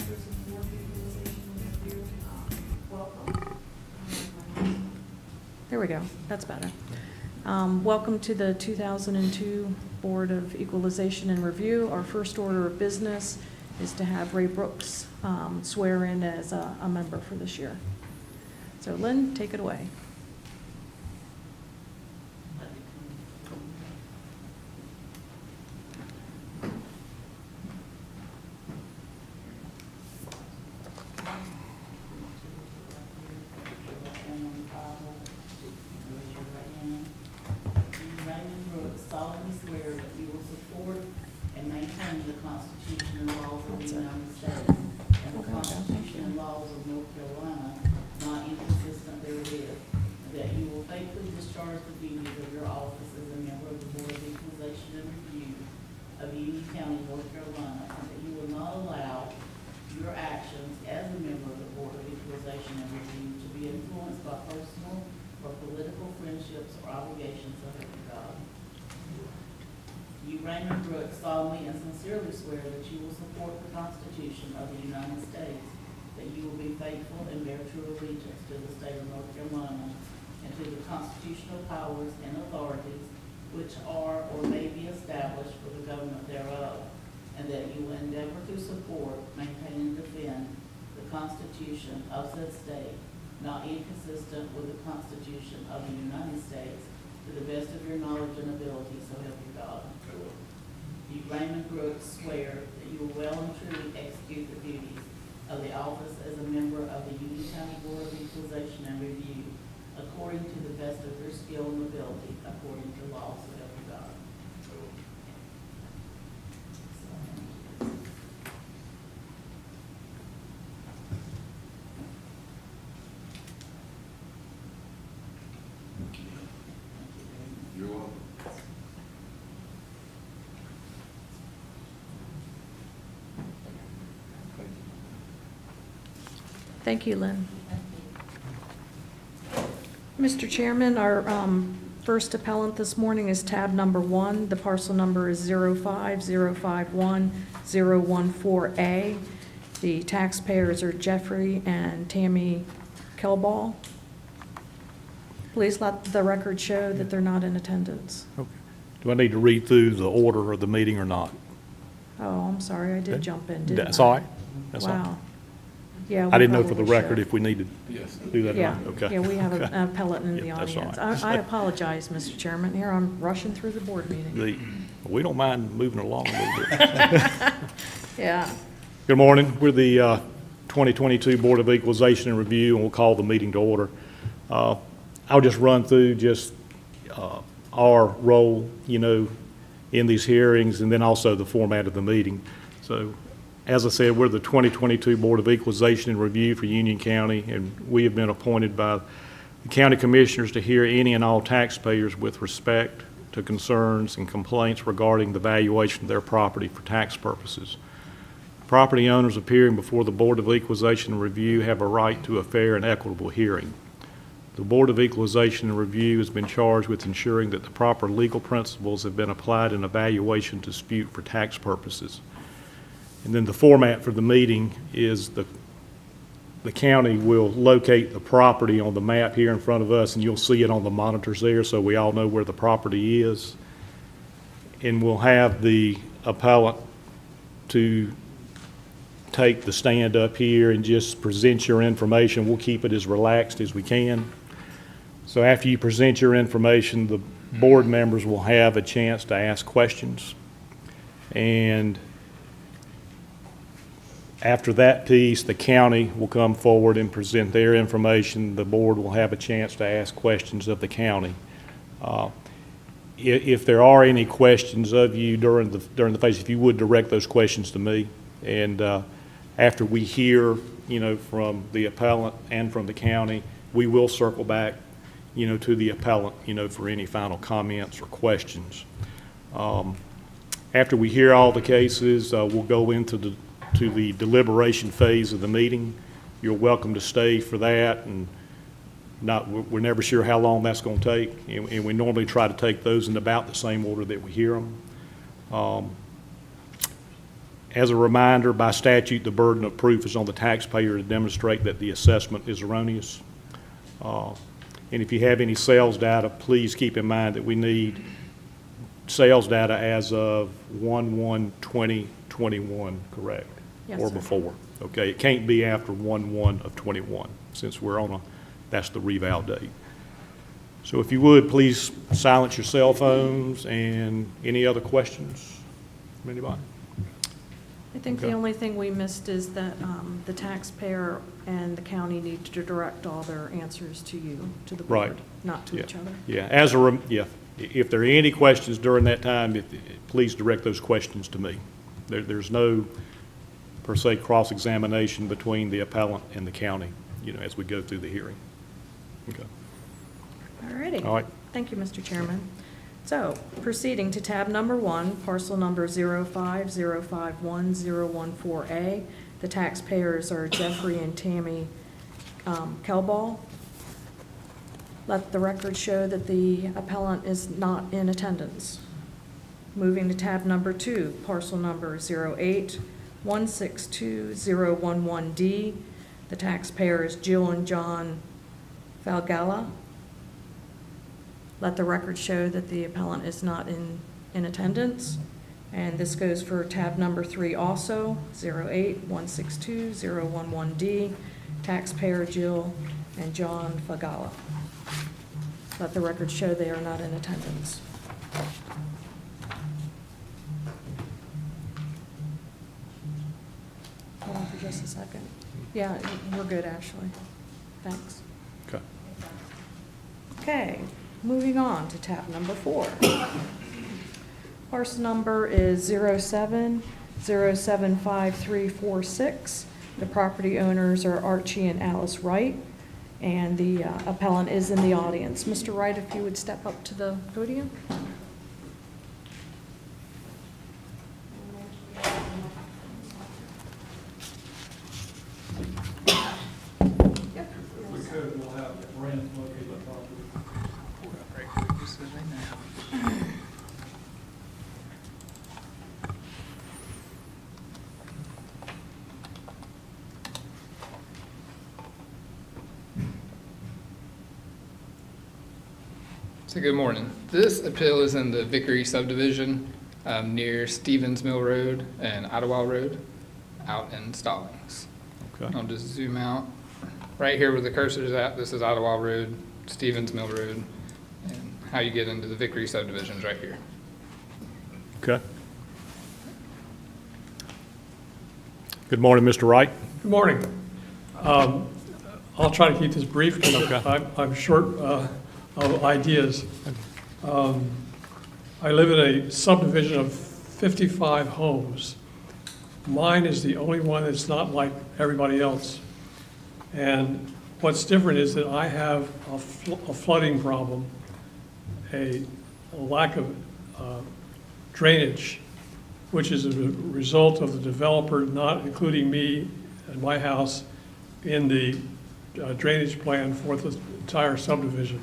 members of the Board of Equalization and Review. Welcome. There we go. That's better. Welcome to the 2002 Board of Equalization and Review. Our first order of business is to have Ray Brooks swear in as a member for this year. So Lynn, take it away. Solemnly swear that you will support and maintain the Constitution and laws of the United States and the Constitution and laws of North Carolina, not inconsistent therewith, and that you will faithfully discharge the duties of your office as a member of the Board of Equalization and Review of Union County, North Carolina, and that you will not allow your actions as a member of the Board of Equalization and Review to be influenced by personal or political friendships or obligations of you God. You, Raymond Brooks, solemnly and sincerely swear that you will support the Constitution of the United States, that you will be faithful and bear true allegiance to the state of North Carolina and to the constitutional powers and authorities which are or may be established for the government thereof, and that you will endeavor to support, maintain, and defend the Constitution of said state, not inconsistent with the Constitution of the United States, to the best of your knowledge and ability, so help you God. You, Raymond Brooks, swear that you will well and truly execute the duties of the office as a member of the Union County Board of Equalization and Review according to the best of your skill and ability, according to law, so help you God. You're welcome. Thank you, Lynn. Mr. Chairman, our first appellant this morning is tab number 1. The parcel number is 05051-014A. The taxpayers are Jeffrey and Tammy Kelball. Please let the record show that they're not in attendance. Okay. Do I need to read through the order of the meeting or not? Oh, I'm sorry, I did jump in, didn't I? That's all right. That's all right. Wow. Yeah. I we didn't know for the probably record should. if we needed Yes. to do that or Yeah, not. Okay. yeah, we have Okay. an appellate in the Yeah, that's all audience. right. I apologize, Mr. Chairman. Here, I'm rushing through the board meeting. We don't mind moving along a little bit. Yeah. Good morning. We're the 2022 Board of Equalization and Review, and we'll call the meeting to order. I'll just run through our role, in these hearings, and then also the format of the meeting. So, as I said, we're the 2022 Board of Equalization and Review for Union County, and we have been appointed by the county commissioners to hear any and all taxpayers with respect to concerns and complaints regarding the valuation of their property for tax purposes. Property owners appearing before the Board of Equalization and Review have a right to a fair and equitable hearing. The Board of Equalization and Review has been charged with ensuring that the proper legal principles have been applied in a valuation dispute for tax purposes. And then the format for the meeting is the county will locate the property on the map here in front of us, and you'll see it on the monitors there, so we all know where the property is. And we'll have the appellant to take the stand up here and just present your information. We'll keep it as relaxed as we can. So after you present your information, the board members will have a chance to ask questions. And after that piece, the county will come forward and present their information. The board will have a chance to ask questions of the county. If there are any questions of you during the phase, if you would direct those questions to me. And after we hear, from the appellant and from the county, we will circle back, to the appellant, for any final comments or questions. After we hear all the cases, we'll go into the deliberation phase of the meeting. You're welcome to stay for that, and we're never sure how long that's going to take, and we normally try to take those in about the same order that we hear them. As a reminder, by statute, the burden of proof is on the taxpayer to demonstrate that the assessment is erroneous. And if you have any sales data, please keep in mind that we need sales data as of 1/1/2021, correct? Yes, Or sir. before, okay? It can't be after 1/1/21, since we're on that's the reval date. So if you would, please silence your cell phones, and any other questions from anybody? I think the Okay. only thing we missed is that the taxpayer and the county need to direct all their answers to you, to the Right. board, not to Yeah. each other. Yeah, if there are any questions during that time, please direct those questions to me. There's no, per se, cross-examination between the appellant and the county, as we go through the hearing. Okay. All righty. All right. Thank you, Mr. Chairman. So, proceeding to tab number 1, parcel number 05051-014A. The taxpayers are Jeffrey and Tammy Kelball. Let the record show that the appellant is not in attendance. Moving to tab number 2, parcel number 08162-011D. The taxpayer is Jill and John Valgalla. Let the record show that the appellant is not in attendance. And this goes for tab number 3 also, 08162-011D, taxpayer Jill and John Fagala. Let the record show they are not in attendance. Hold on for just a second. Yeah, we're good, Ashley. Thanks. Okay. Okay, moving on to tab number 4. Parcel number is 07075346. The property owners are Archie and Alice Wright, and the appellant is in the audience. Mr. Wright, if you would step up to the podium. If we could, we'll have Brent locate the property. So good morning. This appeal is in the Vickery subdivision near Stevens Mill Road and Ottawa Road out in Stallings. Okay. I'll just zoom out. Right here where the cursor is at, this is Ottawa Road, Stevens Mill Road, and how you get into the Vickery subdivision is right here. Okay. Good morning, Mr. Wright. Good morning. I'll try to keep this brief because Okay. I'm short of ideas. I live in a subdivision of 55 homes. Mine is the only one that's not like everybody else. And what's different is that I have a flooding problem, a lack of drainage, which is a result of the developer not including me and my house in the drainage plan for the entire subdivision.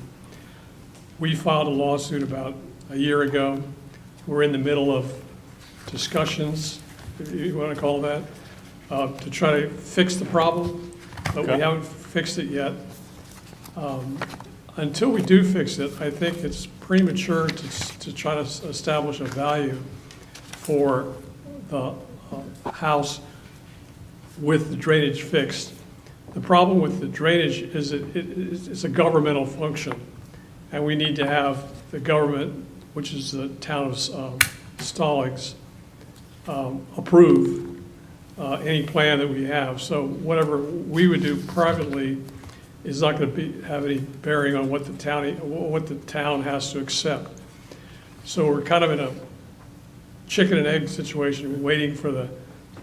We filed a lawsuit about a year ago. We're in the middle of discussions, if you want to call that, to try to fix the problem, but we Okay. haven't fixed it yet. Until we do fix it, I think it's premature to try to establish a value for the house with the drainage fixed. The problem with the drainage is that it's a governmental function, and we need to have the government, which is the town of Stallings, approve any plan that we have. So whatever we would do privately is not going to have any bearing on what the town has to accept. So we're kind of in a chicken and egg situation, waiting for the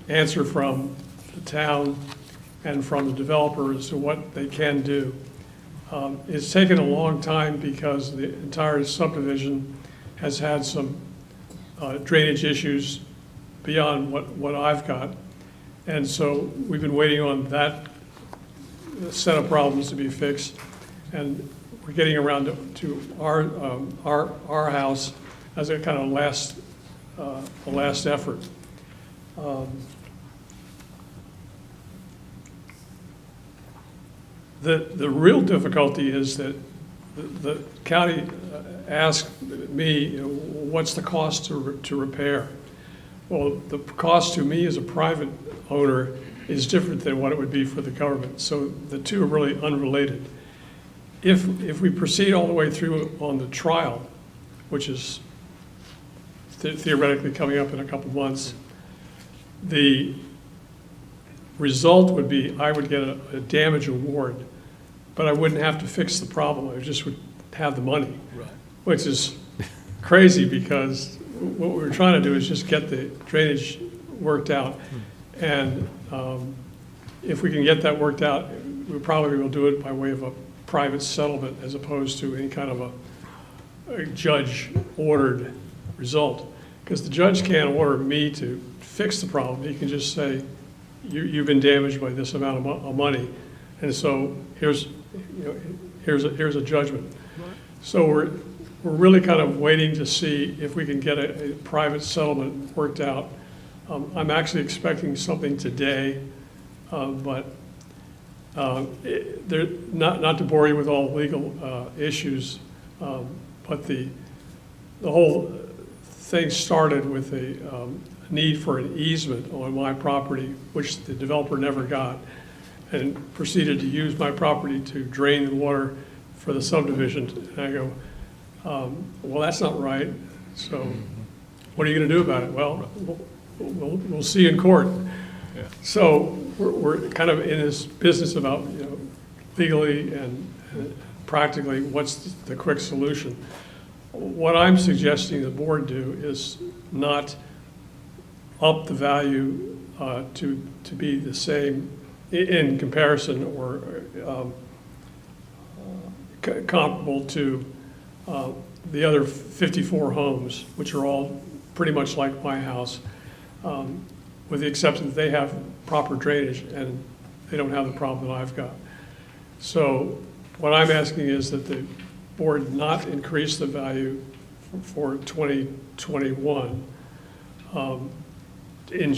answer from the town and from the developer as to what they can do. It's taken a long time because the entire subdivision has had some drainage issues beyond what I've got. And so we've been waiting on that set of problems to be fixed. And we're getting around to our house as a kind of last effort. The real difficulty is that the county asked me, you know, what's the cost to repair? Well, the cost to me as a private owner is different than what it would be for the government. So the two are really unrelated. If we proceed all the way through on the trial, which is theoretically coming up in a couple months, the result would be I would get a damage award, but I wouldn't have to fix the problem. I just would have the money, which is crazy because what we were trying to do is just get the drainage worked out. And if we can get that worked out, we probably will do it by way of a private settlement as opposed to any kind of a judge-ordered result. Because the judge can't order me to fix the problem. He can just say, you've been damaged by this amount of money, and so here's a judgment. So we're really kind of waiting to see if we can get a private settlement worked out. I'm actually expecting something today, but not to bore you with all legal issues, but the whole thing started with a need for an easement on my property, which the developer never got, and proceeded to use my property to drain the water for the subdivision. And I go, well, that's not right. So what are you going to do about it? Well, we'll see in court. Yeah. So we're kind of in this business about, you know, legally and practically what's the quick solution. What I'm suggesting the board do is not up the value to be the same in comparison or comparable to the other 54 homes, which are all pretty much like my house, with the exception that they have proper drainage and they don't have the problem that I've got. So what I'm asking is that the board not increase the value for 2021 in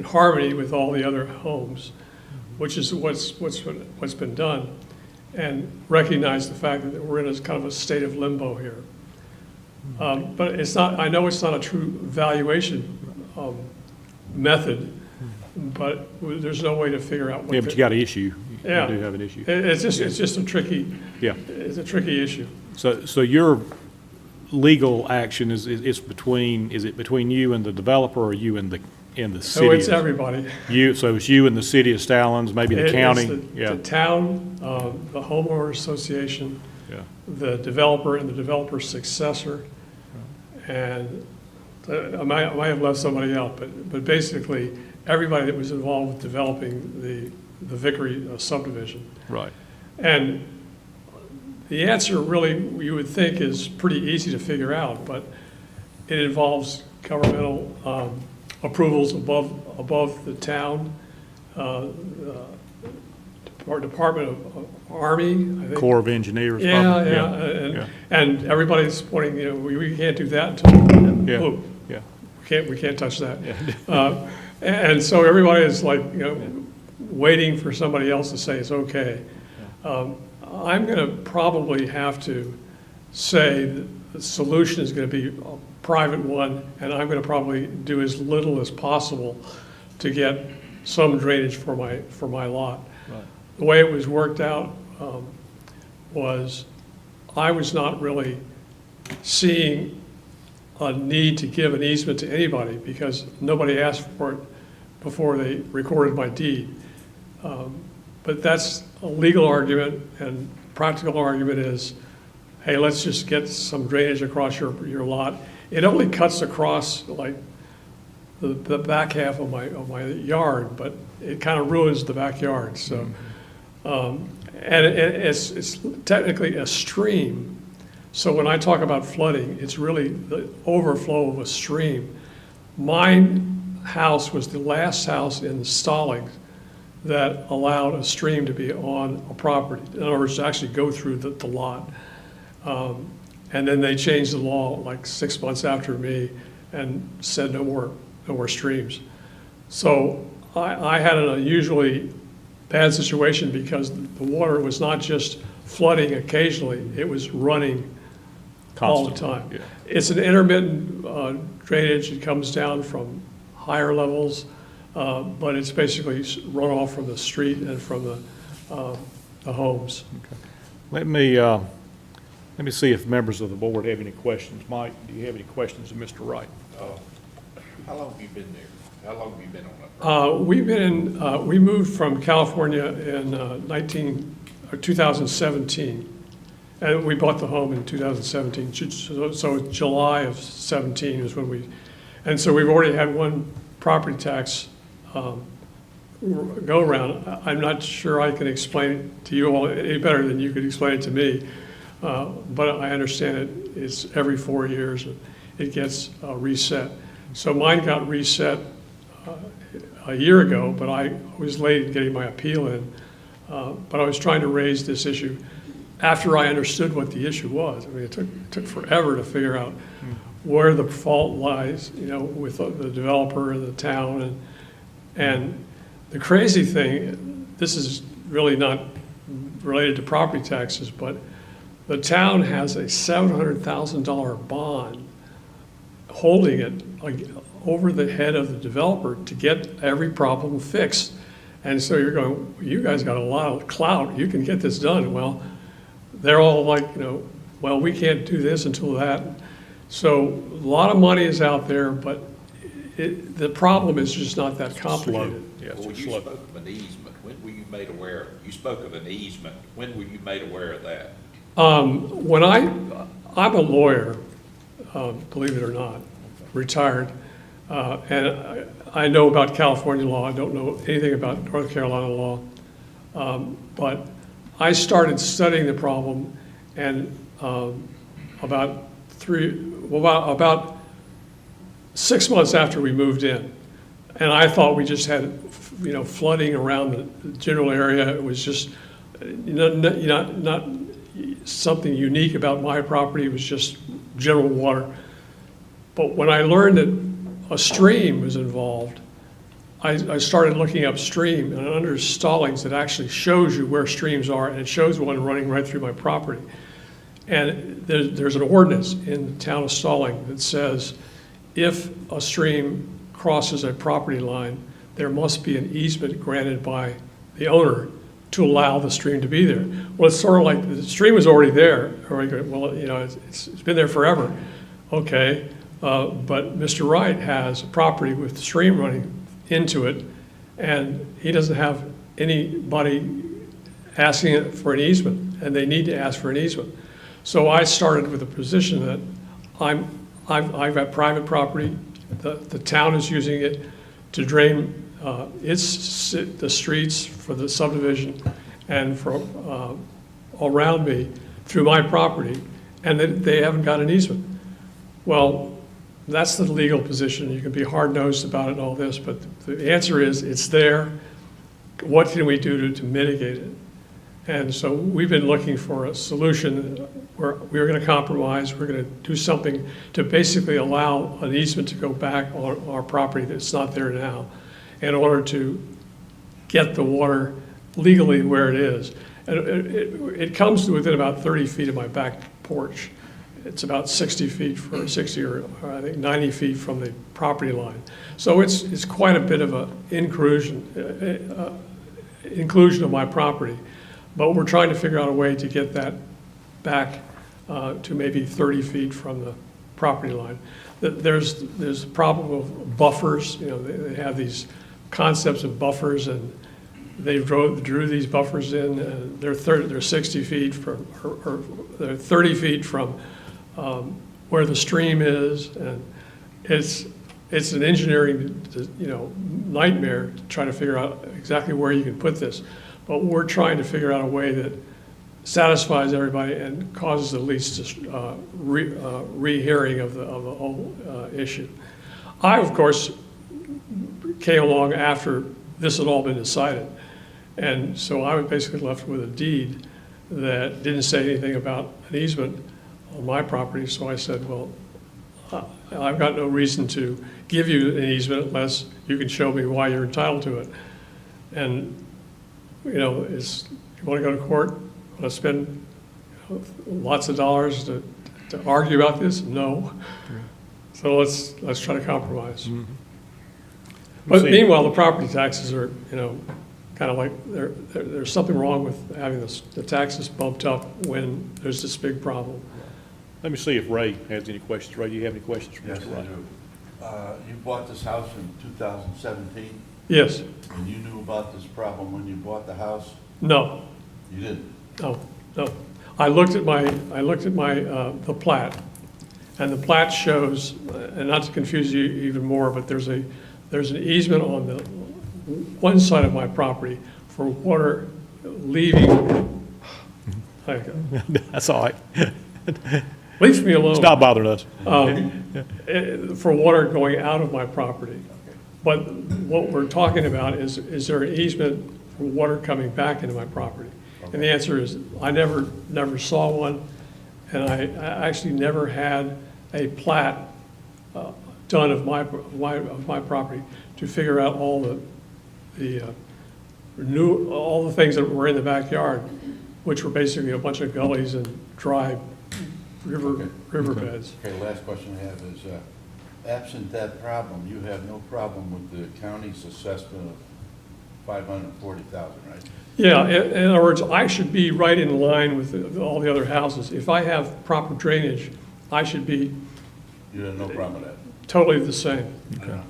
harmony with all the other homes, which is what's been done, and recognize the fact that we're in a kind of a state of limbo here. But it's not. I know it's not a true valuation method, but there's no way to figure out what. Yeah, but you got an issue. Yeah. You do have an issue. It's just a tricky. Yeah. It's a tricky issue. So your legal action is it between you and the developer, or you and the city? So it's everybody. So it's you and the city of Stallings, maybe the county? It's the town, the homeowner association, Yeah. the developer and the developer's successor, and I might have left somebody out, but basically everybody that was involved with developing the Vickery subdivision. Right. And the answer really, you would think, is pretty easy to figure out, but it involves governmental approvals above the town, Department of Army, I think. Corps of Engineers. Yeah, probably. yeah, and everybody's pointing, you know, we can't do that until, Yeah. oh, Yeah. we can't touch that. And so everybody is like, you know, waiting for somebody else to say it's okay. I'm going to probably have to say that the solution is going to be a private one, and I'm going to probably do as little as possible to get some drainage for my lot. Right. The way it was worked out was I was not really seeing a need to give an easement to anybody because nobody asked for it before they recorded my deed. But that's a legal argument, and practical argument is, hey, let's just get some drainage across your lot. It only cuts across like the back half of my yard, but it kind of ruins the backyard. So, and it's technically a stream. So when I talk about flooding, it's really the overflow of a stream. My house was the last house in Stallings that allowed a stream to be on a property. In other words, to actually go through the lot. And then they changed the law like 6 months after me and said no more streams. So I had an unusually bad situation because the water was not just flooding occasionally, it was running all the time. Constantly, yeah. It's an intermittent drainage. It comes down from higher levels, but it's basically runoff from the street and from the homes. Let me see if members of the board have any questions. Mike, do you have any questions of Mr. Wright? How long have you been there? How long have you been on that? We moved from California in 2017, and we bought the home in 2017. So July of 17 is when and so we've already had one property tax go around. I'm not sure I can explain it to you all any better than you could explain it to me, but I understand it's every 4 years it gets reset. So mine got reset a year ago, but I was late in getting my appeal in. But I was trying to raise this issue after I understood what the issue was. I mean, it took forever to figure out where the fault lies, with the developer and the town. And the crazy thing, this is really not related to property taxes, but the town has a $700,000 bond holding it like over the head of the developer to get every problem fixed. And so you're going, you guys got a lot of clout, you can get this done. Well, they're all like, well, we can't do this until that. So a lot of money is out there, but the problem is just not that complicated. Yeah, it's Well, just you slow. spoke of an easement. When were you made aware? You spoke of an easement. When were you made aware of that? When I'm a lawyer, believe it or not, retired, and I know about California law. I don't know anything about North Carolina law, but I started studying the problem, and about 6 months after we moved in, and I thought we just had flooding around the general area. It was just not something unique about my property. It was just general water. But when I learned that a stream was involved, I started looking upstream, and under Stallings, it actually shows you where streams are, and it shows one running right through my property. And there's an ordinance in the town of Stalling that says if a stream crosses a property line, there must be an easement granted by the owner to allow the stream to be there. Well, it's sort of like the stream was already there. Well, it's been there forever. Okay, but Mr. Wright has a property with the stream running into it, and he doesn't have anybody asking it for an easement, and they need to ask for an easement. So I started with a position that I've got private property. The town is using it to drain the streets for the subdivision and for around me through my property, and they haven't got an easement. Well, that's the legal position. You can be hard-nosed about it and all this, but the answer is it's there. What can we do to mitigate it? And so we've been looking for a solution where we're going to compromise. We're going to do something to basically allow an easement to go back on our property that's not there now in order to get the water legally where it is. And it comes to within about 30 feet of my back porch. It's about 60 feet or I think 90 feet from the property line. So it's quite a bit of an inclusion of my property. But we're trying to figure out a way to get that back to maybe 30 feet from the property line. There's a problem of buffers. They have these concepts of buffers, and they drew these buffers in. And they're 60 feet from, or they're 30 feet from where the stream is, and it's an engineering nightmare to try to figure out exactly where you can put this. But we're trying to figure out a way that satisfies everybody and causes the least rehearing of the whole issue. I, of course, came along after this had all been decided. And so I was basically left with a deed that didn't say anything about an easement on my property. So I said, well, I've got no reason to give you an easement unless you can show me why you're entitled to it. And, you know, you want to go to court, want to spend lots of dollars to argue about this? No. So let's try to compromise. But See. meanwhile, the property taxes are, you know, kind of like, there's something wrong with having the taxes bumped up when there's this big problem. Let me see if Ray has any questions. Ray, do you have any questions for Yes, Mr. I Ray? do. You bought this house in 2017, Yes, and you knew about this problem when you bought the house? no, You didn't? no. I looked at the plat, and the plat shows, and not to confuse you even more, but there's an easement on the one side of my property for water leaving. Thank you. That's all right. Leave me alone. Stop bothering us. For water going out of my property. But what we're talking about is there an easement for water coming back into my property? And the answer is, I never saw one, and I actually never had a plat done of my property to figure out all the things that were in the backyard, which were basically a bunch of gullies and dry riverbeds. Okay, last question I have is, absent that problem, you have no problem with the county's assessment of $540,000, right? Yeah, in other words, I should be right in line with all the other houses. If I have proper drainage, I should be You have no problem with that? totally the same. Nothing else?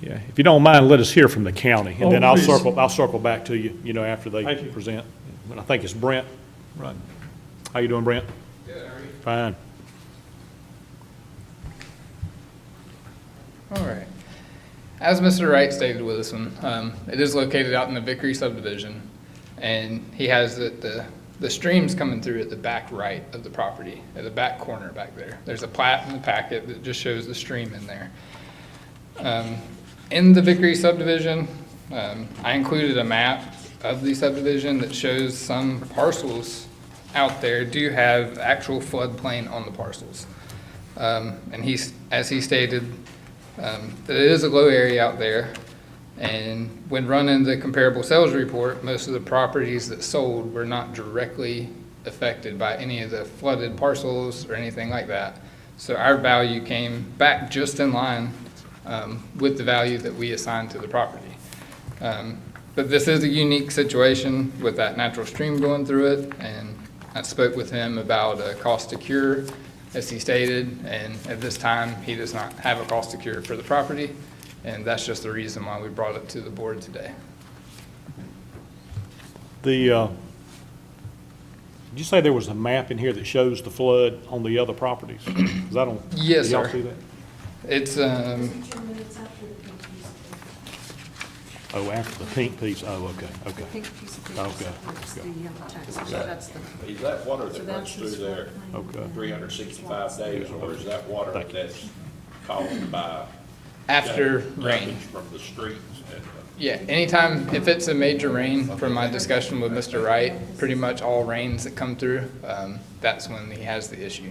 Yeah, if you don't mind, let us hear from the county, and then Oh, I'll please. circle back to you, you know, after they Thank you. present. And I think it's Brent. Right. How you doing, Brent? Good, how are you? Fine. All right. As Mr. Wright stated with this one, it is located out in the Vickery subdivision, and he has the streams coming through at the back right of the property, at the back corner back there. There's a plat in the packet that just shows the stream in there. In the Vickery subdivision, I included a map of the subdivision that shows some parcels out there do have actual floodplain on the parcels. And as he stated, that it is a low area out there, and when running the comparable sales report, most of the properties that sold were not directly affected by any of the flooded parcels or anything like that. So our value came back just in line with the value that we assigned to the property. But this is a unique situation with that natural stream going through it, and I spoke with him about a cost to cure, as he stated, and at this time, he does not have a cost to cure for the property, and that's just the reason why we brought it to the board today. Did you say there was a map in here that shows the flood on the other properties? 'Cause I don't. Yes, do y'all sir. see that? It's, Oh, after the pink piece, oh, okay. Pink piece of paper. Okay. That's the tax, that's the, Is that water so that that's runs through his there floodplain. Okay. 365 days, or is that water Thank you. that's caused by after damage rain. from the streets? Yeah, anytime, if it's a major rain, from my discussion with Mr. Wright, pretty much all rains that come through, that's when he has the issue.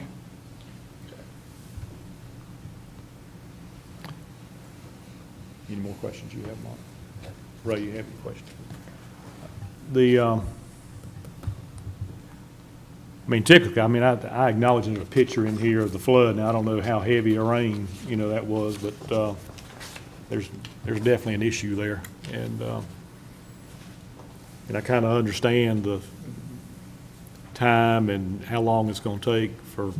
Any more questions you have, Mark? Ray, you have any questions? Typically, I acknowledge there's a picture in here of the flood. Now, I don't know how heavy a rain, that was, but there's definitely an issue there. And I kind of understand the time and how long it's going to take for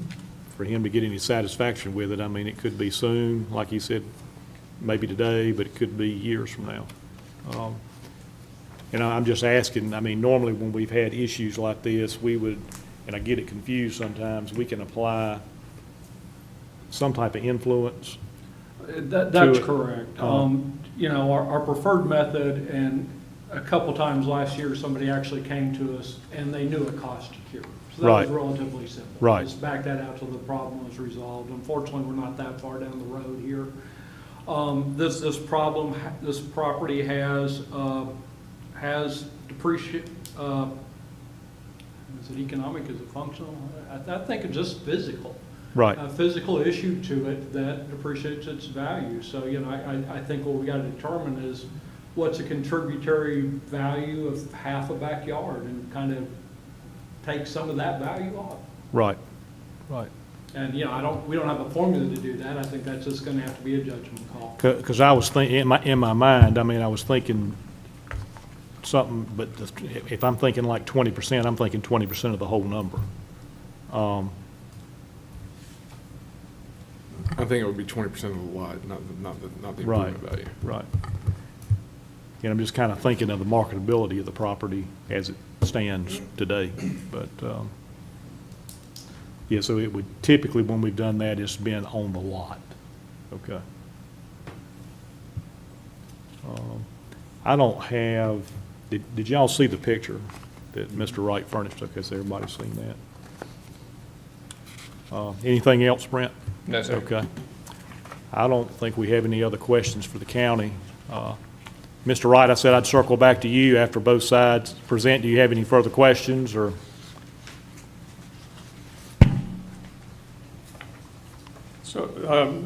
him to get any satisfaction with it. It could be soon, like he said, maybe today, but it could be years from now. I'm just asking, normally when we've had issues like this, we would, and I get it confused sometimes, we can apply some type of influence. That's it. correct. Our preferred method, and a couple times last year, somebody actually came to us and they knew a cost to cure. So that was Right. relatively simple. Right. Just back that out till the problem was resolved. Unfortunately, we're not that far down the road here. This property has depreciate, is it economic, is it functional? I think it's just physical. Right. a physical issue to it that appreciates its value. So, I think what we got to determine is what's a contributory value of half a backyard and kind of take some of that value off. Right, right. And, we don't have a formula to do that. I think that's just going to have to be a judgment call. Because I was thinking, in my mind, I was thinking something, but if I'm thinking like 20%, I'm thinking 20% of the whole number. I think it would be 20% of the lot, not the Right, improvement value. right. And I'm just kind of thinking of the marketability of the property as it stands today, but, yeah, so it would, typically when we've done that, it's been on the lot, okay? I don't have, did y'all see the picture that Mr. Wright furnished? Okay, so everybody's seen that. Anything else, Brent? No, sir. Okay. I don't think we have any other questions for the county. Mr. Wright, I said I'd circle back to you after both sides present. Do you have any further questions, or? So,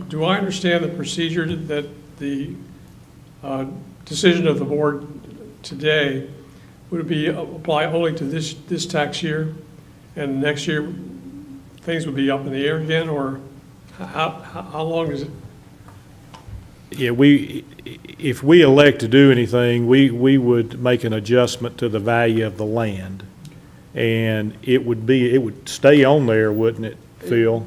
do I understand the procedure that the decision of the board today would be apply only to this tax year, and next year things would be up in the air again, or how long is it? Yeah, if we elect to do anything, we would make an adjustment to the value of the land. And it would stay on there, wouldn't it, Phil?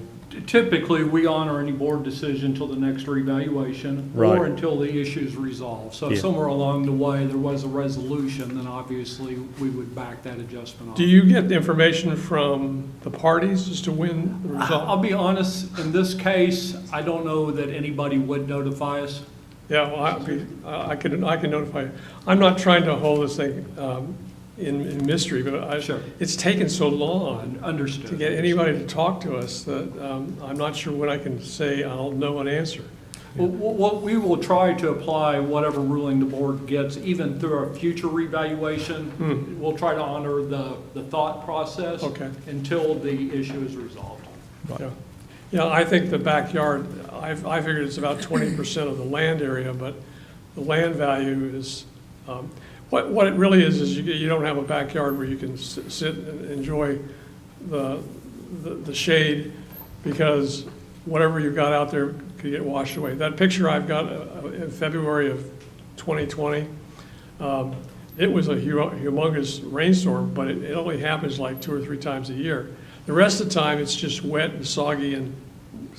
Typically, we honor any board decision until the next revaluation Right. or until the issue is resolved. So if Yeah. somewhere along the way there was a resolution, then obviously we would back that adjustment off. Do you get the information from the parties as to when the result? I'll be honest, in this case, I don't know that anybody would notify us. Yeah, well, I can notify you. I'm not trying to hold this thing in mystery, but Sure. it's taken so long Understood. to get anybody to talk to us that I'm not sure when I can say I'll know an answer. Well, what we will try to apply whatever ruling the board gets, even through our future revaluation. We'll try to honor the thought process Okay. until the issue is resolved. Yeah. Yeah, I think the backyard, I figured it's about 20% of the land area, but the land value is, what it really is you don't have a backyard where you can sit and enjoy the shade, because whatever you've got out there could get washed away. That picture I've got in February of 2020, it was a humongous rainstorm, but it only happens like 2 or 3 times a year. The rest of the time, it's just wet and soggy and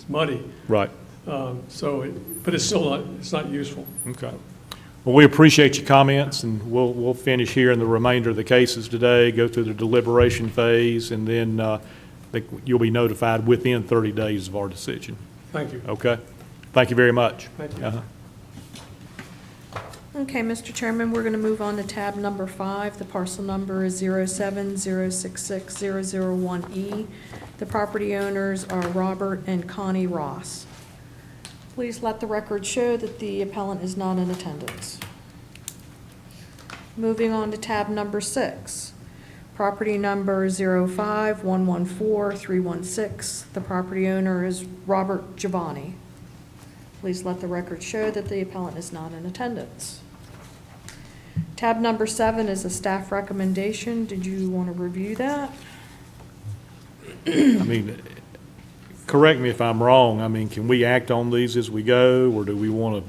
muddy. Right. But it's still not useful. Okay. Well, we appreciate your comments, and we'll finish here in the remainder of the cases today, go through the deliberation phase, and then you'll be notified within 30 days of our decision. Thank you. Okay? Thank you very much. Thank you. Uh-huh. Okay, Mr. Chairman, we're going to move on to tab number 5. The parcel number is 070660001E. The property owners are Robert and Connie Ross. Please let the record show that the appellant is not in attendance. Moving on to tab number 6. Property number 051143116. The property owner is Robert Giovanni. Please let the record show that the appellant is not in attendance. Tab number 7 is a staff recommendation. Did you want to review that? I mean, correct me if I'm wrong, I mean, can we act on these as we go, or do we want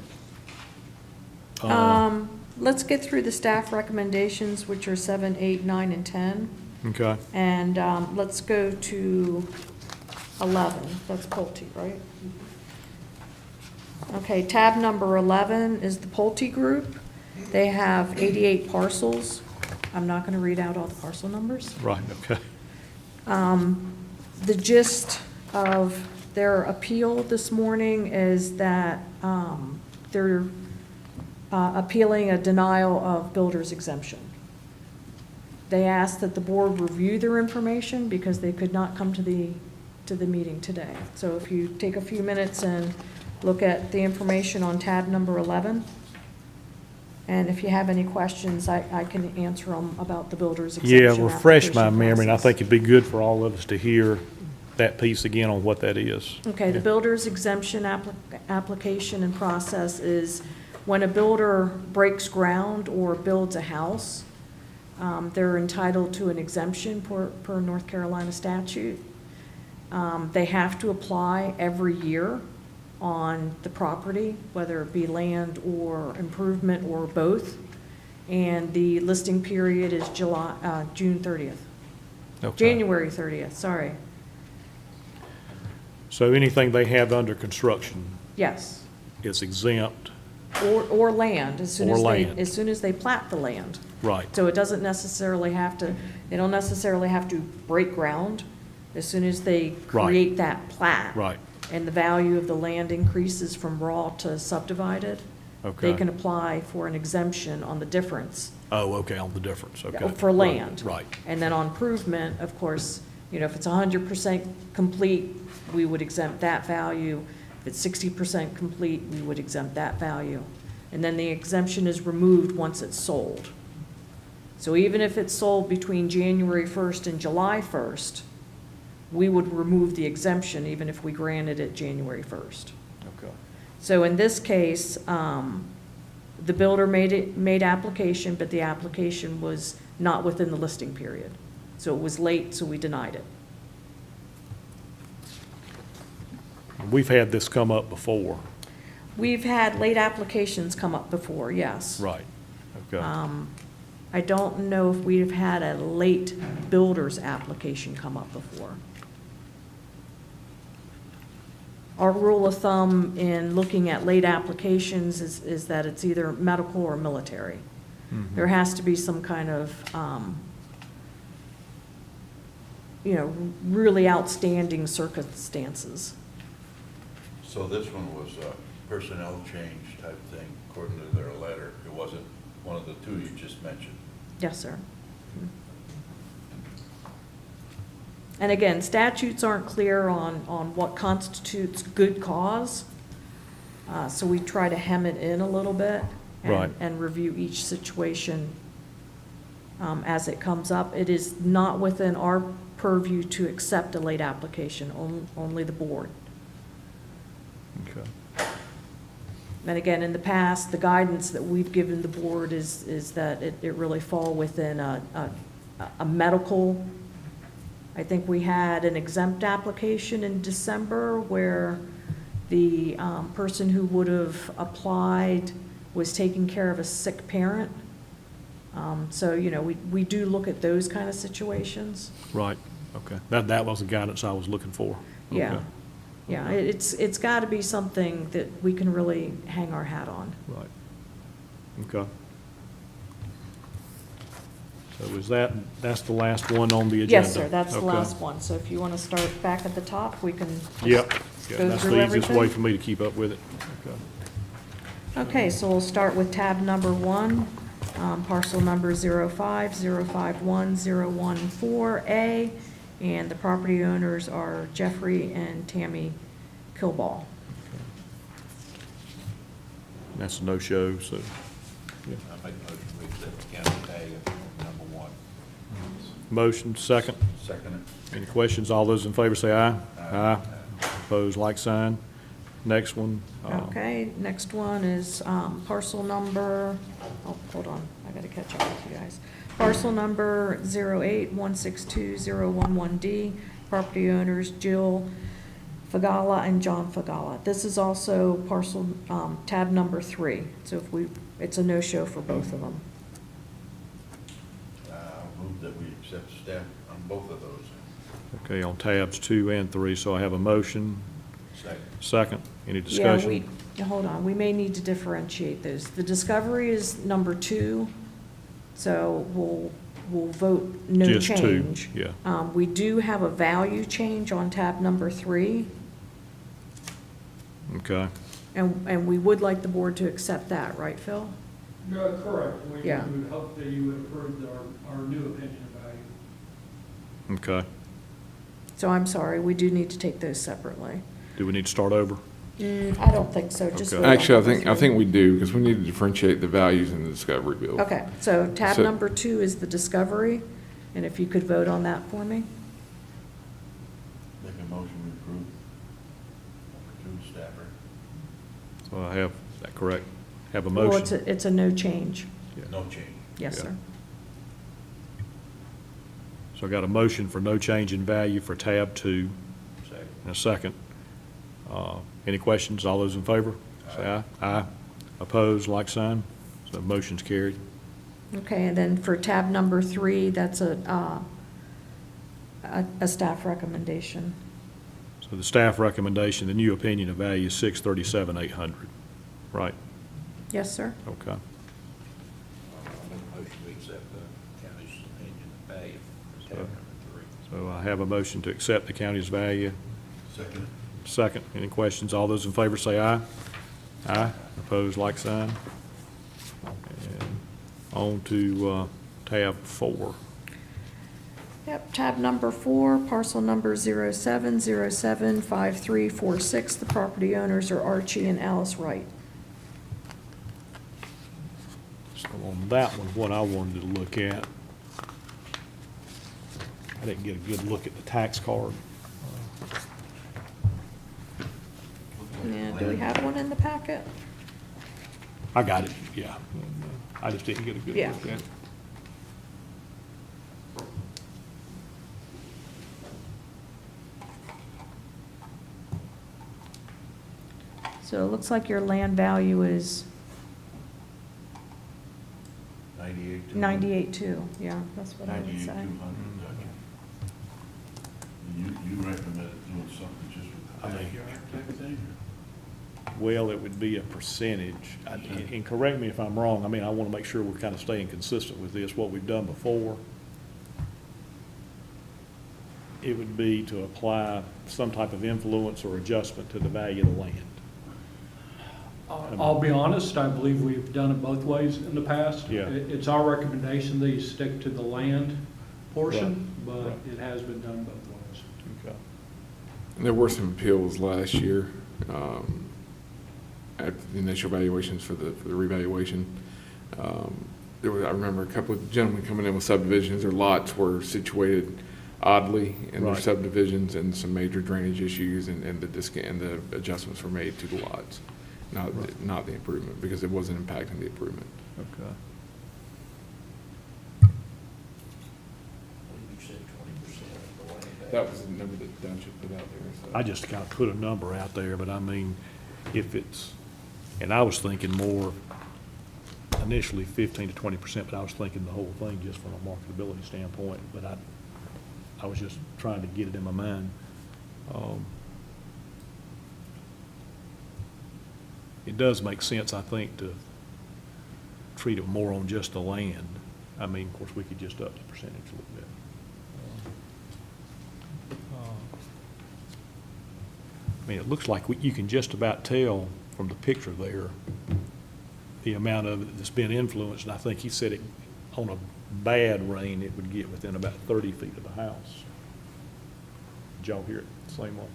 to? Let's get through the staff recommendations, which are 7, 8, 9, and 10. Okay, And let's go to 11. That's Polti, right? Okay, tab number 11 is the Polti Group. They have 88 parcels. I'm not going to read out all the parcel numbers. right, okay. The gist of their appeal this morning is that they're appealing a denial of builder's exemption. They asked that the board review their information because they could not come to the meeting today. So if you take a few minutes and look at the information on tab number 11, and if you have any questions, I can answer them about the builder's exemption. Yeah, refresh my application memory, and I process. think it'd be good for all of us to hear that piece again on what that is. Okay, the builder's exemption application and process is when a builder breaks ground or builds a house, they're entitled to an exemption per North Carolina statute. They have to apply every year on the property, whether it be land or improvement or both. And the listing period is June 30th. Okay. January 30th, sorry. So anything they have under construction Yes. is exempt, Or land, as soon Or as they, land. as soon as they plat the land. right, So it doesn't necessarily have to, they don't necessarily have to break ground. As soon as they Right. create that plat. right, And the value of the land increases from raw to subdivided, they okay. can apply for an exemption on the difference. Oh, okay, on the difference, okay. For land. Right, And then on improvement, of course, you know, if it's 100% complete, we would exempt that value. If it's 60% complete, we would exempt that value. And then the exemption is removed once it's sold. So even if it's sold between January 1st and July 1st, we would remove the exemption even if we granted it January 1st. okay. So in this case, the builder made application, but the application was not within the listing period. So it was late, so we denied it. We've had this come up before. We've had late applications come up before, yes. Right, okay. I don't know if we've had a late builder's application come up before. Our rule of thumb in looking at late applications is that it's either medical or military. There has to be some kind of, you know, really outstanding circumstances. So this one was a personnel change type thing, according to their letter. It wasn't one of the two you just mentioned. Yes, sir. And again, statutes aren't clear on what constitutes good cause. So we try to hem it in a little bit. Right. And review each situation as it comes up. It is not within our purview to accept a late application, only the board. Okay. And again, in the past, the guidance that we've given the board is that it really fall within a medical. I think we had an exempt application in December where the person who would have applied was taking care of a sick parent. So, you know, we do look at those kind of situations. Right, okay. That was the guidance I was looking for. Yeah. Okay. Yeah, it's got to be something that we can really hang our hat on. Right. Okay. So that's the last one on the agenda? Yes, sir, that's the Okay. last one. So if you want to start back at the top, we can Yep. Yeah, go that's through the easiest way everything. for me to keep up with it. Okay. Okay, so we'll start with tab number 1, parcel number 050510114A, and the property owners are Jeffrey and Tammy Kilball. That's a no-show, so, yeah. I make a motion we accept County Tag number 1. Motion, second. Second Any questions? All those in favor say aye. Aye. Opposed, like sign. Next one. Okay, next one is parcel number, oh, hold on, I gotta catch up with you guys. Parcel number 081620111D, property owners Jill Fagala and John Fagala. This is also parcel, tab number 3, so it's a no-show for both of them. I'll move that we accept staff on both of those. Okay, on tabs 2 and 3, so I have a motion. Second. Second. Any Yeah, discussion? hold on, we may need to differentiate those. The discovery is number 2, so we'll vote no Just two, change. yeah. We do have a value change on tab number 3, Okay. and we would like the board to accept that, right, Phil? Correct. We Yeah. would hope that you would approve our new opinion of value. Okay. So I'm sorry, we do need to take those separately. Do we need to start over? I don't think so, just. Okay. vote on Actually, number I 3. think we do, because we need to differentiate the values in the discovery bill. Okay, so tab So- number 2 is the discovery, and if you could vote on that for me? Make a motion to approve. Number 2, Stafford. So I have, is that correct? Have a Well, motion? it's a no change. No change. Yes, Yeah. sir. So I got a motion for no change in value for tab 2, Second. and a second. Any questions? All those in favor? Say aye. Aye. Opposed, like sign. So motion's carried. Okay, and then for tab number 3, that's a staff recommendation. So the staff recommendation, the new opinion of value is 637,800, right? Yes, sir. Okay. I'll make a motion to accept the county's opinion of value for tab number 3. So I have a motion to accept the county's value. Second. Second, any questions? All those in favor say aye. Aye. Opposed, like sign. And on to tab 4. Yep, tab number 4, parcel number 07075346. The property owners are Archie and Alice Wright. So on that one, what I wanted to look at, I didn't get a good look at the tax card. Yeah, do we have one in the packet? I got it, yeah. I just didn't get a good Yeah. look at it. So it looks like your land value is 98. 98.2. Yeah, that's what I would say. 98,200, gotcha. You recommended doing something just with the backyard type thing? Well, it would be a percentage, and correct me if I'm wrong, I mean, I want to make sure we're kind of staying consistent with this, what we've done before. It would be to apply some type of influence or adjustment to the value of the land. I'll be honest, I believe we've done it both ways in the past. Yeah. It's our recommendation that you stick to the land portion, but Right. it has been done both ways. Okay. And there were some appeals last year, after the initial valuations for the revaluation. There was, I remember a couple of gentlemen coming in with subdivisions, their lots were situated oddly in their Right. subdivisions, and some major drainage issues, and the adjustments were made to the lots, not the improvement, because it wasn't impacting the improvement. Okay. I believe you said 20% of the land value. That was the number that the township put out there, so. I just kind of put a number out there, but I mean, if it's, and I was thinking more initially 15 to 20%, but I was thinking the whole thing just from a marketability standpoint, but I was just trying to get it in my mind. It does make sense, I think, to treat it more on just the land. I mean, of course, we could just up the percentage a little bit. I mean, it looks like you can just about tell from the picture there the amount of it that's been influenced, and I think he said it, on a bad rain, it would get within about 30 feet of the house. Did y'all hear it? Same one.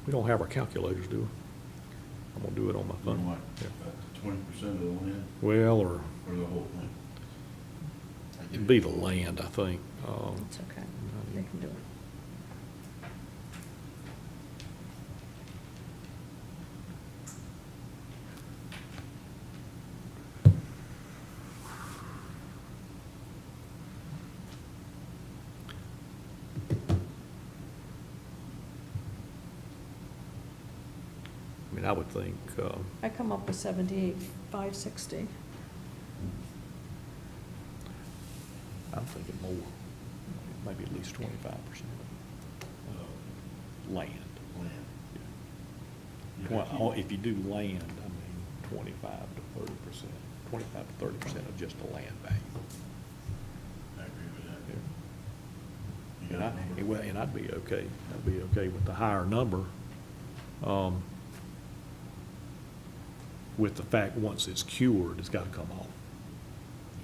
We don't have our calculators, do we? I'm gonna do it on my You phone. want Yeah. 20% of the land Well, or or the whole thing? it'd be the land, I think. It's okay. They can do it. I mean, I would think, I come up with 78,560. I'm thinking more, maybe at least 25% land. Land. Well, if you do land, I mean, 25 to 30%, 25 to 30% of just the land value. I agree with that. You And got a number? well, and I'd be okay with the higher number, with the fact, once it's cured, it's gotta come off.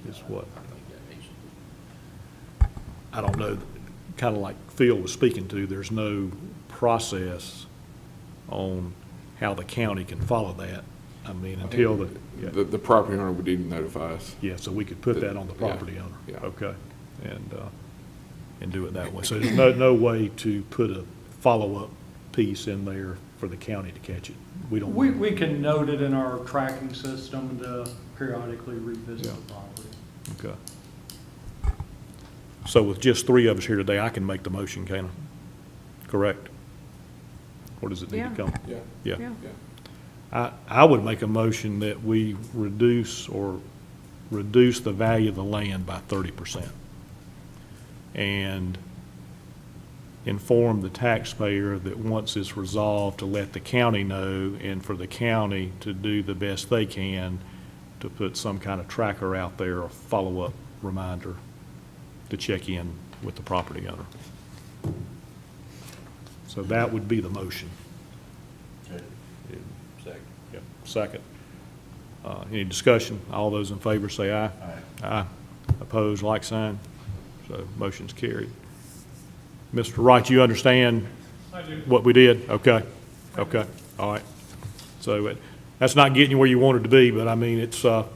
Is what, I think that needs to be. I don't know, kinda like Phil was speaking to, there's no process on how the county can follow that. I mean, until the, yeah. The property owner would need to notify us. Yeah, so we could put that on the property Yeah, owner. yeah. Okay, and do it that way. So there's no way to put a follow-up piece in there for the county to catch it. We don't. We can note it in our tracking system to periodically revisit Yeah. the property. Okay. So with just three of us here today, I can make the motion, can I? Correct? Or does it need to Yeah. come? Yeah. Yeah. Yeah. I would make a motion that we reduce the value of the land by 30%. And inform the taxpayer that once it's resolved, to let the county know, and for the county to do the best they can to put some kind of tracker out there, or follow-up reminder to check in with the property owner. So that would be the motion. Okay. Second. Yep, second. Any discussion? All those in favor say aye. Aye. Aye. Opposed, like sign. So motion's carried. Mr. Wright, you understand I do. what we did? Okay, okay, all right. So that's not getting you where you wanted to be, but I mean, it's, that's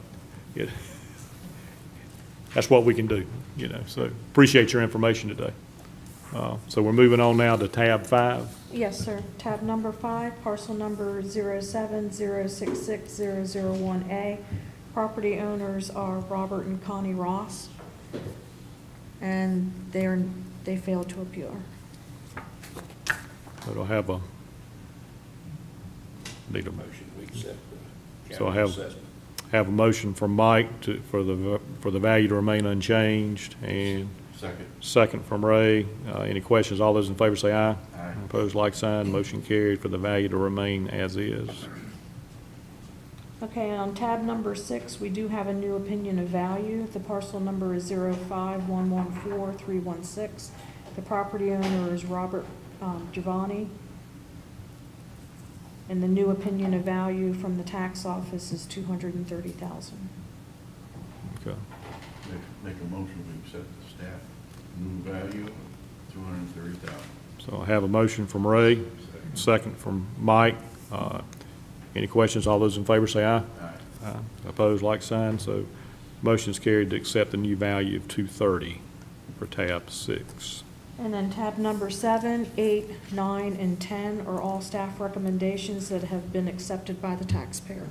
what we can do, you know, so appreciate your information today. So we're moving on now to tab 5. Yes, sir. Tab number 5, parcel number 070660001A. Property owners are Robert and Connie Ross, and they failed to appeal. But I'll have need a, Motion, we accept the So I county have- assessment. have a motion from Mike for the value to remain unchanged, and Second. second from Ray. Any questions? All those in favor say aye. Aye. Opposed, like sign. Motion carried for the value to remain as is. Okay, on tab number 6, we do have a new opinion of value. The parcel number is 051143116. The property owner is Robert Giovanni. And the new opinion of value from the tax office is $230,000. Okay. Make a motion, we accept the staff new value of $230,000. So I have a motion from Ray, second from Mike. Any questions? All those in favor say aye. Aye. Aye. Opposed, like sign. So motion's carried to accept the new value of $230 for tab 6. And then tab number 7, 8, 9, and 10 are all staff recommendations that have been accepted by the taxpayer.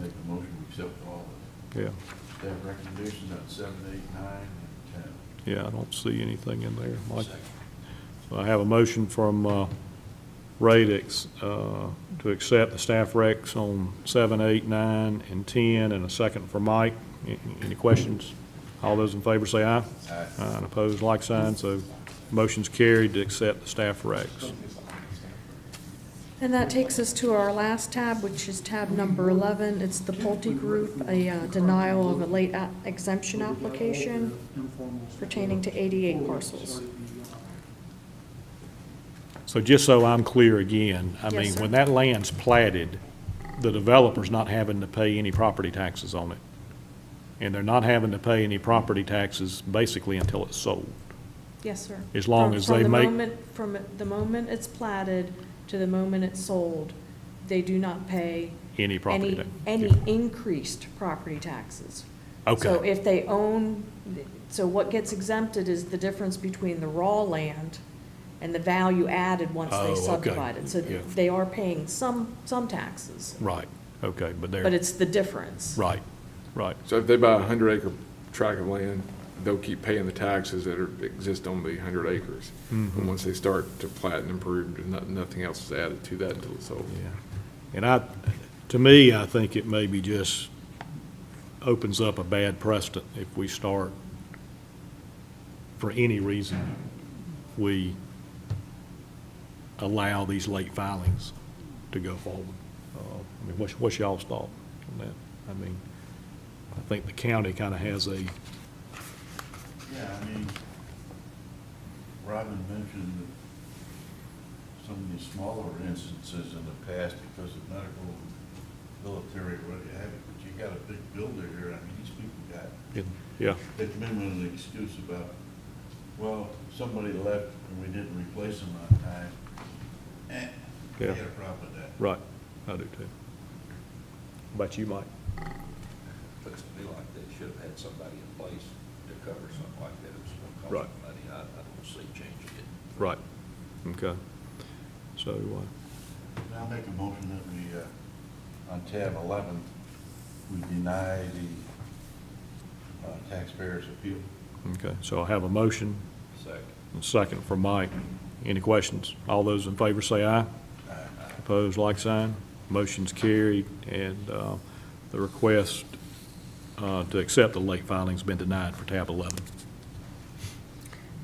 Make a motion, we accept all Yeah, the staff recommendations on 7, 8, 9, and 10. yeah, I don't see anything in there, Mike. Second. So I have a motion from Ray to accept the staff recs on 7, 8, 9, and 10, and a second from Mike. Any questions? All those in favor say aye. Aye. And opposed, like sign. So motion's carried to accept the staff recs. And that takes us to our last tab, which is tab number 11. It's the Polti Group, a denial of a late exemption application pertaining to 88 parcels. So just so I'm clear again, I Yes, mean, sir. when that land's platted, the developer's not having to pay any property taxes on it. And they're not having to pay any property taxes basically until it's sold. Yes, sir. As long as they From the moment it's platted to the moment it's sold, they do not pay Any property tax. any increased property taxes. Okay. So if they own, so what gets exempted is the difference between the raw land and the value added once Oh, they okay. subdivided. So Yeah. they are paying some taxes, Right, okay, but they're. but it's the difference. Right, right, So if they buy a 100-acre tract of land, they'll keep paying the taxes that exist on the 100 acres. Mhm. And once they start to plat and improve, nothing else is added to that until it's sold. yeah. And to me, I think it maybe just opens up a bad precedent if we start, for any reason, we allow these late filings to go forward. I mean, what's y'all's thought on that? I mean, I think the county kind of has a, Yeah, I mean, Robin mentioned that some of these smaller instances in the past because of medical, military, what have you, but you got a big builder here, I mean, these people got, yeah, they've been with an excuse about, well, somebody left and we didn't replace them on time. I Yeah. got a problem with that. Right, I do too. How about you, Mike? Looks to me like they should have had somebody in place to cover something like that. It was going to cost Right. them money. I don't see changing it. Right, okay. So, Now I'll make a motion that we, on tab 11, we deny the taxpayers' appeal. okay, so I have a motion, Second. and a second from Mike. Any questions? All those in favor say aye. Opposed, like sign. Motion's carried, and the request to accept the late filing's been denied for tab 11.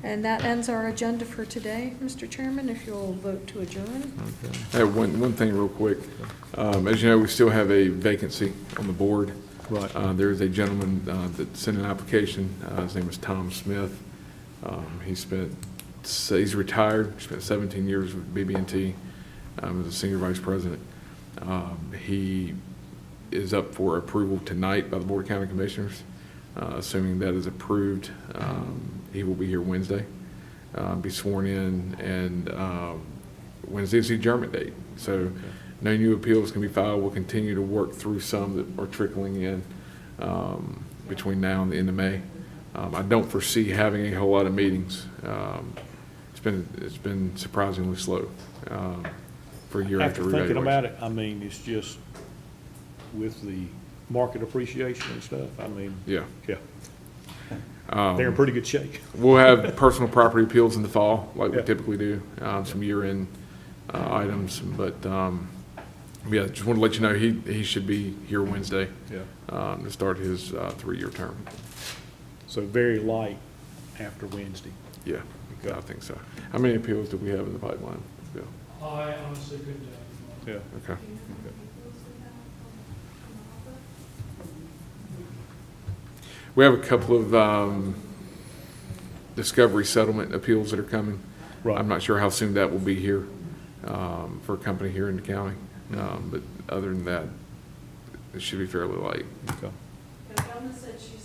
And that ends our agenda for today, Mr. Chairman, if you'll vote to adjourn. Okay. I have one thing real quick. As you know, we still have a vacancy on the board. Right. There is a gentleman that sent an application. His name is Tom Smith. He's retired, spent 17 years with BB&T as a senior vice president. He is up for approval tonight by the Board of County Commissioners. Assuming that is approved, he will be here Wednesday, be sworn in, and Wednesday is the adjournment date. So no new appeals can be filed. We'll continue to work through some that are trickling in between now and the end of May. I don't foresee having a whole lot of meetings. It's been surprisingly slow for a year after After thinking revaluation. about it, I mean, it's just with the market appreciation and stuff, I mean, Yeah. yeah. They're in pretty good shape. We'll have personal property appeals in the fall, like we Yeah. typically do, some year-end items, but, yeah, just want to let you know, he should be here Wednesday Yeah. to start his 3-year term. So very light after Wednesday. Yeah, I think so. How many appeals do we have in the pipeline? Bill? I honestly couldn't tell you. Yeah. Okay. We have a couple of discovery settlement appeals that are coming. Right. I'm not sure how soon that will be here for a company here in the county, but other than that, it should be fairly light. Okay. Donna said she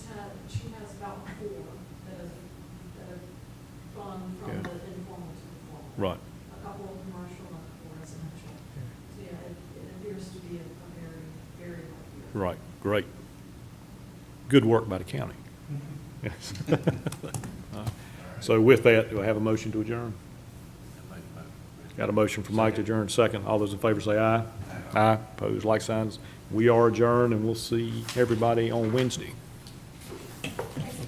has about 4 that have gone from Yeah. the informal to the formal. Right. A couple of commercial, and a couple residential. So yeah, it appears to be a very, very hard year. Right, great. Good work by the county. Yes. So with that, do I have a motion to adjourn? Got a motion from Mike to adjourn, second. All those in favor say aye. Aye. Opposed, like signs. We are adjourned, and we'll see everybody on Wednesday.